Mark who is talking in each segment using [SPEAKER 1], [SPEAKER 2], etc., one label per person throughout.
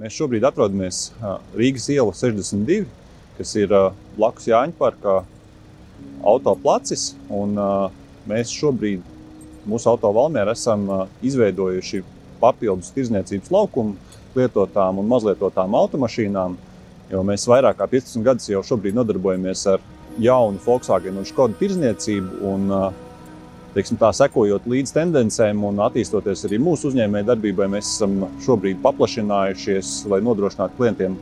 [SPEAKER 1] Mēs šobrīd atrodamies Rīgas iela 62, kas ir blakus Jāņu parka autoplacis. Un mēs šobrīd mūsu auto Valmiera esam izveidojuši papildus tirdzniecības laukumu lietotām un mazlietotām automašīnām, jo mēs vairāk kā 15 gadus jau šobrīd nodarbojamies ar jaunu Volkswagen un Škoda tirdzniecību un teiksim tā, sekojot līdz tendencēm un attīstoties arī mūsu uzņēmēju darbībai, mēs esam šobrīd paplašinājušies, lai nodrošinātu klientiem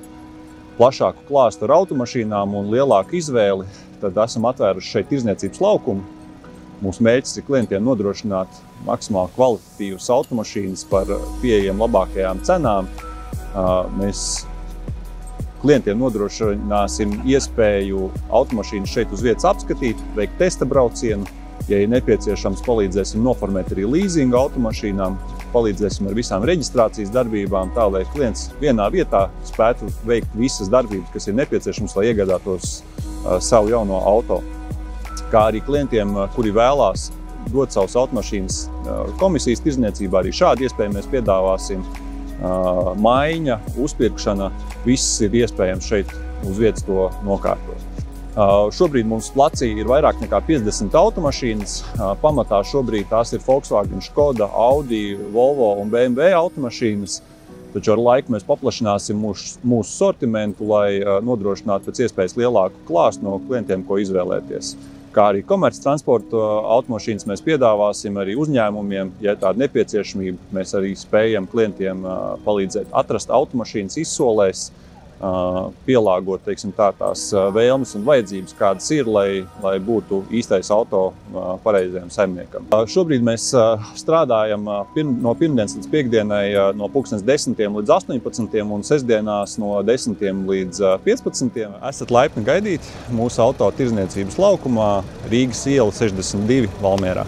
[SPEAKER 1] plašāku klāstu ar automašīnām un lielāku izvēli. Tad esam atvēruši šeit tirdzniecības laukumu. Mūsu mērķis ir klientiem nodrošināt maksimāli kvalitatīvas automašīnas par pieejam labākajām cenām. Mēs klientiem nodrošināsim iespēju automašīnas šeit uz vietas apskatīt, veikt testa braucienu. Ja ir nepieciešams, palīdzēsim noformēt arī līzinga automašīnām, palīdzēsim ar visām reģistrācijas darbībām, tā lai klients vienā vietā spētu veikt visas darbības, kas ir nepieciešams, lai iegādātos savu jauno auto. Kā arī klientiem, kuri vēlās dot savus automašīnas komisijas tirdzniecībā, arī šādu iespēju mēs piedāvāsim. Maiņa, uzpirkšana, viss ir iespējams šeit uz vietas to nokārtot. Šobrīd mums placī ir vairāk nekā 50 automašīnas. Pamatā šobrīd tās ir Volkswagen, Škoda, Audi, Volvo un BMW automašīnas. Taču ar laiku mēs paplašināsim mūsu sortimentu, lai nodrošinātu pēc iespējas lielāku klāstu no klientiem, ko izvēlēties. Kā arī komerctransporta automašīnas mēs piedāvāsim arī uzņēmumiem, ja tāda nepieciešamība. Mēs arī spējam klientiem palīdzēt atrast automašīnas izsolēs, pielāgot, teiksim tā, tās vēlmes un vajadzības, kādas ir, lai būtu īstais auto pareizajam saimniekam. Šobrīd mēs strādājam no pirmdienas līdz piekdienai no 10 līdz 18 un sestdienās no 10 līdz 15. Esat laipni gaidīti mūsu auto tirdzniecības laukumā Rīgas iela 62 Valmierā.